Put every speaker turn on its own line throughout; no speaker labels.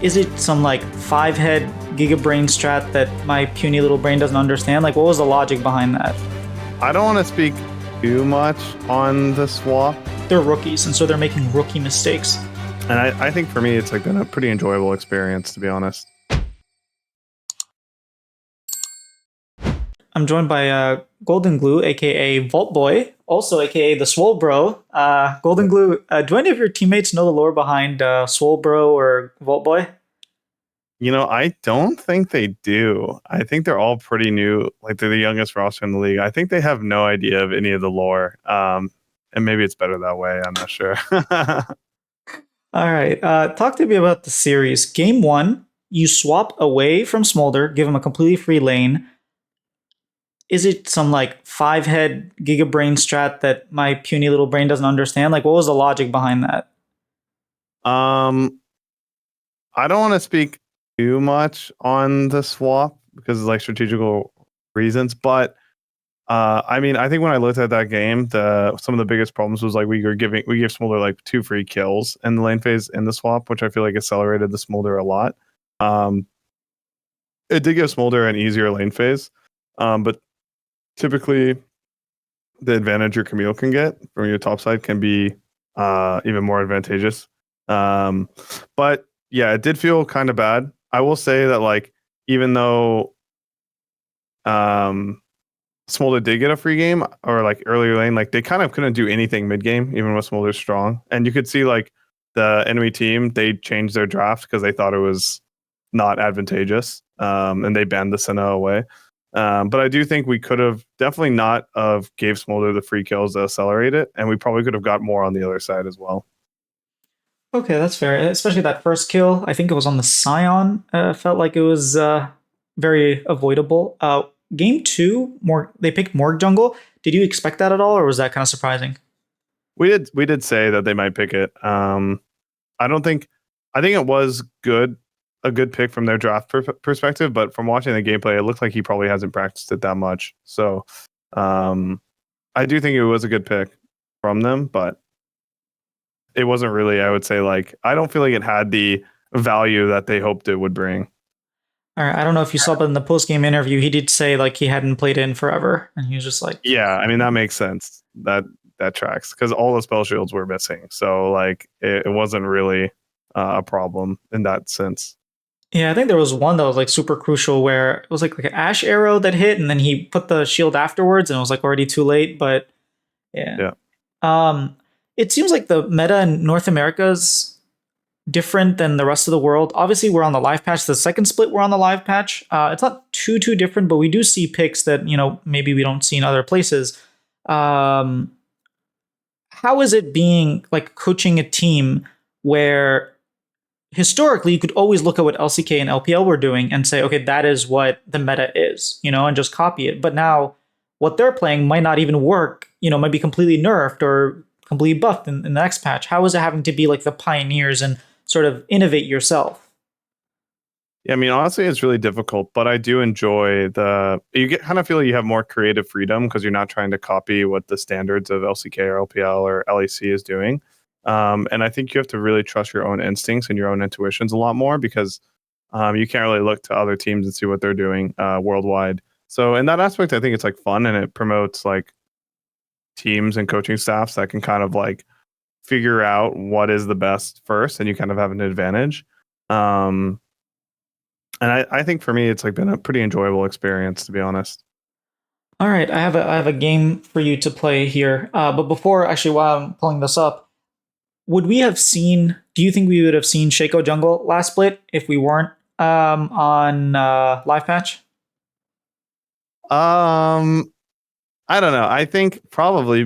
Is it some like 5-head giga brain strat that my puny little brain doesn't understand? Like, what was the logic behind that?
I don't want to speak too much on the swap.
They're rookies, and so they're making rookie mistakes.
And I think for me, it's like been a pretty enjoyable experience, to be honest.
I'm joined by Golden Glue, aka Vault Boy, also aka the Swole Bro. Golden Glue, do any of your teammates know the lore behind Swole Bro or Vault Boy?
I don't think they do. I think they're all pretty new. Like they're the youngest roster in the league. I think they have no idea of any of the lore. And maybe it's better that way. I'm not sure.
All right, talk to me about the series. Game one, you swap away from Smolder, give him a completely free lane. Is it some like 5-head giga brain strat that my puny little brain doesn't understand? Like, what was the logic behind that?
I don't want to speak too much on the swap because of like strategical reasons, but I mean, I think when I looked at that game, some of the biggest problems was like we gave Smolder like 2 free kills in the lane phase in the swap, which I feel like accelerated the Smolder a lot. It did give Smolder an easier lane phase, but typically the advantage your Camille can get from your top side can be even more advantageous. But yeah, it did feel kind of bad. I will say that like even though Smolder did get a free game or like earlier lane, like they kind of couldn't do anything mid game, even with Smolder's strong. And you could see like the enemy team, they changed their draft because they thought it was not advantageous. And they banned the Senna away. But I do think we could have definitely not gave Smolder the free kills to accelerate it, and we probably could have got more on the other side as well.
Okay, that's fair. Especially that first kill. I think it was on the Scion. Felt like it was very avoidable. Game two, they picked Morg jungle. Did you expect that at all, or was that kind of surprising?
We did say that they might pick it. I don't think. I think it was a good pick from their draft perspective, but from watching the gameplay, it looked like he probably hasn't practiced it that much. So, I do think it was a good pick from them, but it wasn't really. I would say like I don't feel like it had the value that they hoped it would bring.
All right, I don't know if you saw, but in the post game interview, he did say like he hadn't played in forever, and he was just like,
Yeah, I mean that makes sense. That tracks because all the spell shields were missing, so like it wasn't really a problem in that sense.
Yeah, I think there was one that was like super crucial where it was like an Ash arrow that hit, and then he put the shield afterwards, and it was like already too late. But yeah,
Yeah.
It seems like the meta in North America is different than the rest of the world. Obviously, we're on the live patch. The second split, we're on the live patch. It's not too different, but we do see picks that maybe we don't see in other places. How is it being like coaching a team where historically you could always look at what LCK and LPL were doing and say, okay, that is what the meta is, and just copy it. But now what they're playing might not even work, might be completely nerfed or completely buffed in the next patch. How is it having to be like the pioneers and sort of innovate yourself?
Yeah, I mean, honestly, it's really difficult, but I do enjoy kind of feel like you have more creative freedom because you're not trying to copy what the standards of LCK or LPL or LEC is doing. And I think you have to really trust your own instincts and your own intuitions a lot more because you can't really look to other teams and see what they're doing worldwide. So in that aspect, I think it's like fun and it promotes like teams and coaching staffs that can kind of like figure out what is the best first, and you kind of have an advantage. And I think for me, it's like been a pretty enjoyable experience, to be honest.
All right, I have a game for you to play here. But before, actually, while I'm pulling this up, would we have seen? Do you think we would have seen Shaco Jungle last split if we weren't on live patch?
I don't know. I think probably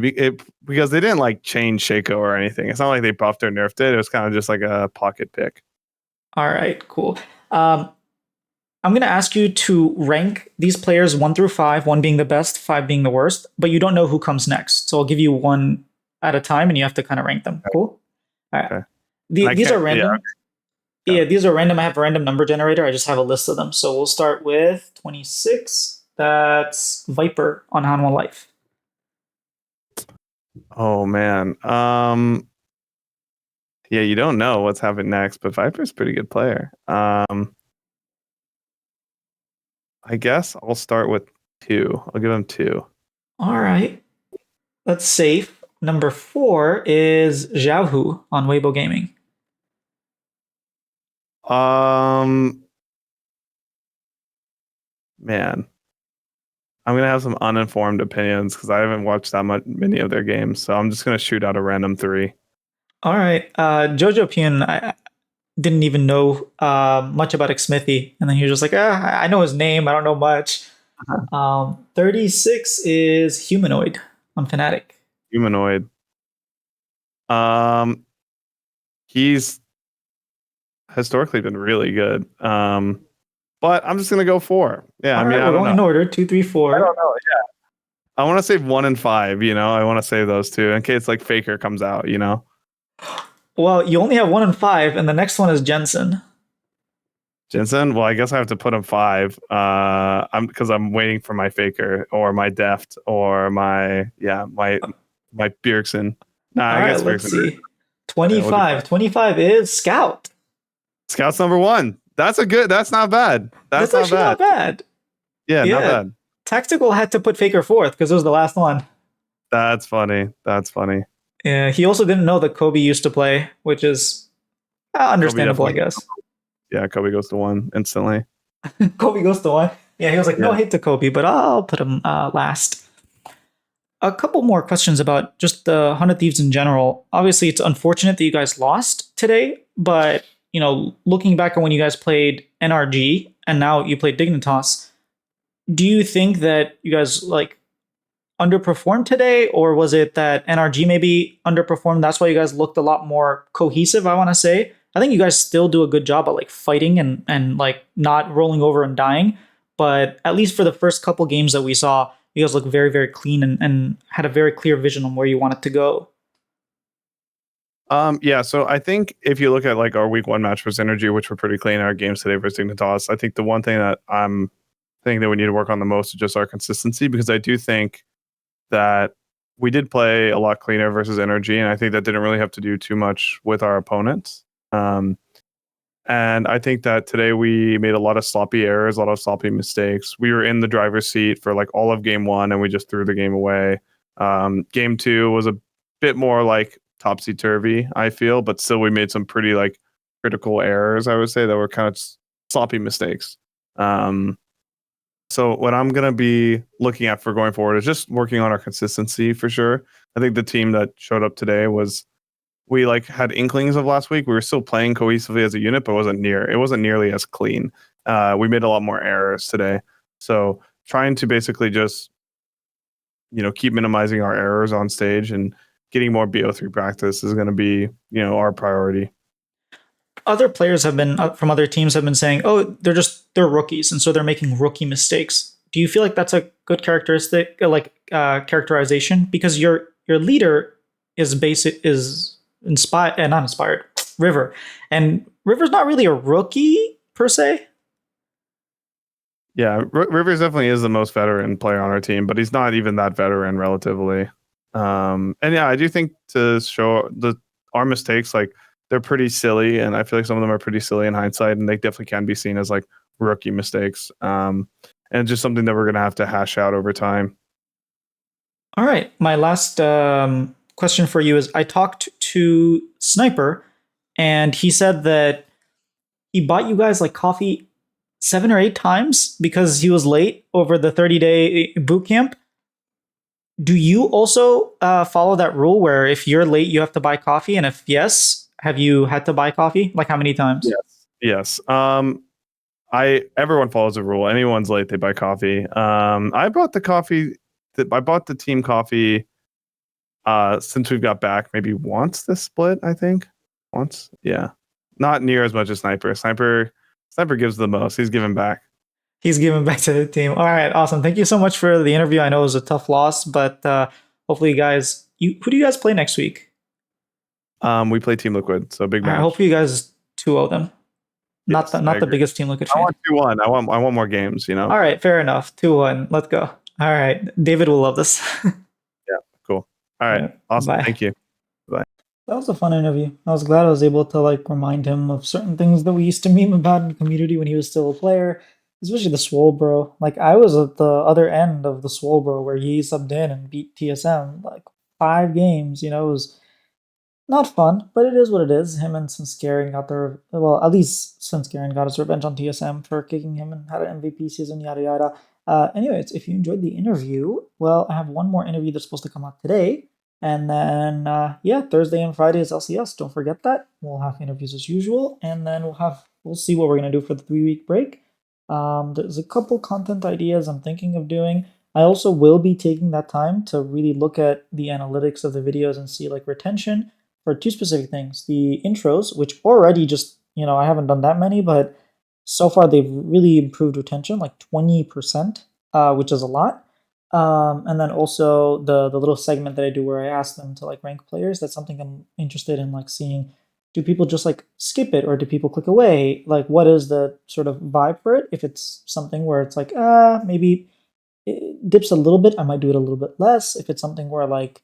because they didn't like change Shaco or anything. It's not like they buffed or nerfed it. It was kind of just like a pocket pick.
All right, cool. I'm going to ask you to rank these players 1 through 5, 1 being the best, 5 being the worst, but you don't know who comes next. So I'll give you one at a time and you have to kind of rank them. Cool? All right.
Okay.
These are random.
Yeah.
These are random. I have a random number generator. I just have a list of them. So we'll start with 26. That's Viper on Hanwha Life.
Oh, man. Yeah, you don't know what's happening next, but Viper's a pretty good player. I guess I'll start with 2. I'll give him 2.
All right, that's safe. Number 4 is Xiaohu on Weibo Gaming.
Um, man, I'm gonna have some uninformed opinions because I haven't watched that many of their games, so I'm just gonna shoot out a random 3.
All right, Jojo Pyun, I didn't even know much about Xmithy, and then he was just like, I know his name, I don't know much. 36 is Humanoid on Fnatic.
Humanoid. Um, he's historically been really good. But I'm just gonna go 4. Yeah, I
All
mean,
right,
I
we're
don't
going
know.
in order 2, 3,
I
4.
don't know. Yeah, I want to save 1 and 5. I want to save those 2 in case like Faker comes out.
Well, you only have 1 and 5, and the next one is Jensen.
Jensen. Well, I guess I have to put him 5. I'm waiting for my Faker or my Deft or my Bjergsen. Nah,
All
I
right,
guess
let's
Bjergsen.
see.
Yeah, we'll do
25.
5.
25 is Scout.
Scout's number 1. That's not bad. That's
That's
not
actually
bad.
not bad.
Yeah, not
Yeah,
bad.
Tactical had to put Faker fourth because it was the last one.
That's funny. That's funny.
Yeah, he also didn't know that Kobe used to play, which is
Kobe
understandable, I
definitely.
guess.
Yeah, Kobe goes to 1 instantly.
Kobe goes to one. Yeah, he was like, no
Yeah.
hate to Kobe, but I'll put him last. A couple more questions about just the 100 Thieves in general. Obviously, it's unfortunate that you guys lost today, but looking back on when you guys played NRG and now you played Dignitas, do you think that you guys like underperformed today, or was it that NRG maybe underperformed? That's why you guys looked a lot more cohesive, I want to say. I think you guys still do a good job at like fighting and like not rolling over and dying. But at least for the first couple games that we saw, you guys look very, very clean and had a very clear vision on where you wanted to go.
Yeah, so I think if you look at like our week 1 match versus Energy, which were pretty clean, our games today versus Dignitas, I think the one thing that I'm thinking that we need to work on the most is just our consistency, because I do think that we did play a lot cleaner versus Energy, and I think that didn't really have to do too much with our opponents. And I think that today we made a lot of sloppy errors, a lot of sloppy mistakes. We were in the driver's seat for like all of game 1, and we just threw the game away. Game 2 was a bit more like topsy-turvy, I feel, but still we made some pretty like critical errors, I would say, that were kind of sloppy mistakes. So what I'm going to be looking at for going forward is just working on our consistency for sure. I think the team that showed up today we like had inklings of last week. We were still playing cohesively as a unit, but it wasn't nearly as clean. We made a lot more errors today. So trying to basically just, keep minimizing our errors on stage and getting more BO3 practice is going to be, our priority.
Other players have been from other teams have been saying, "Oh, they're rookies, and so they're making rookie mistakes." Do you feel like that's a good characteristic, characterization? Because your leader is inspired, not inspired, River, and River's not really a rookie per se.
Yeah, Rivers definitely is the most veteran player on our team, but he's not even that veteran relatively. And yeah, I do think to show our mistakes, like they're pretty silly, and I feel like some of them are pretty silly in hindsight, and they definitely can be seen as like rookie mistakes. And just something that we're gonna have to hash out over time.
All right, my last question for you is: I talked to Sniper, and he said that he bought you guys like coffee 7 or 8 times because he was late over the 30-day boot camp. Do you also follow that rule where if you're late, you have to buy coffee? And if yes, have you had to buy coffee? Like how many times?
Yes. Everyone follows the rule. Anyone's late, they buy coffee. I bought the coffee. I bought the team coffee since we've got back maybe once this split. I think once. Yeah, not near as much as Sniper. Sniper gives the most. He's giving back.
He's giving back to the team. All right, awesome. Thank you so much for the interview. I know it was a tough loss, but hopefully, you guys. Who do you guys play next week?
We play Team Liquid, so big match.
Hopefully, you guys 2-0 them.
Yes,
Not the biggest Team Liquid
I
fan.
want 2-1. I want more games.
All right, fair enough. 2-1. Let's go. All right, David will love this.
Yeah, cool. All right, awesome.
Bye.
Thank you. Bye.
That was a fun interview. I was glad I was able to like remind him of certain things that we used to meme about in the community when he was still a player, especially the Swole Bro. Like I was at the other end of the Swole Bro where he subbed in and beat TSM like 5 games. It was not fun, but it is what it is. Him and Svenskeren got their well, at least Svenskeren got his revenge on TSM for kicking him and had an MVP season, yada yada. Anyways, if you enjoyed the interview, well, I have one more interview that's supposed to come out today, and then yeah, Thursday and Friday is LCS. Don't forget that. We'll have interviews as usual, and then we'll see what we're gonna do for the 3 week break. There's a couple content ideas I'm thinking of doing. I also will be taking that time to really look at the analytics of the videos and see like retention for 2 specific things. The intros, which already just, I haven't done that many, but so far they've really improved retention, like 20%, which is a lot. And then also the little segment that I do where I ask them to like rank players. That's something I'm interested in, like seeing, do people just like skip it or do people click away? Like what is the sort of vibe for it? If it's something where it's like, maybe it dips a little bit, I might do it a little bit less. If it's something where like,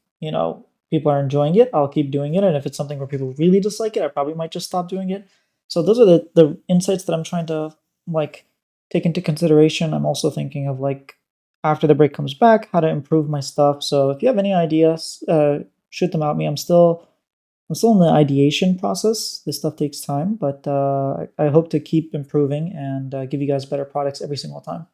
people are enjoying it, I'll keep doing it. And if it's something where people really dislike it, I probably might just stop doing it. So those are the insights that I'm trying to like take into consideration. I'm also thinking of like after the break comes back, how to improve my stuff. So if you have any ideas, shoot them at me. I'm still in the ideation process. This stuff takes time, but I hope to keep improving and give you guys better products every single time.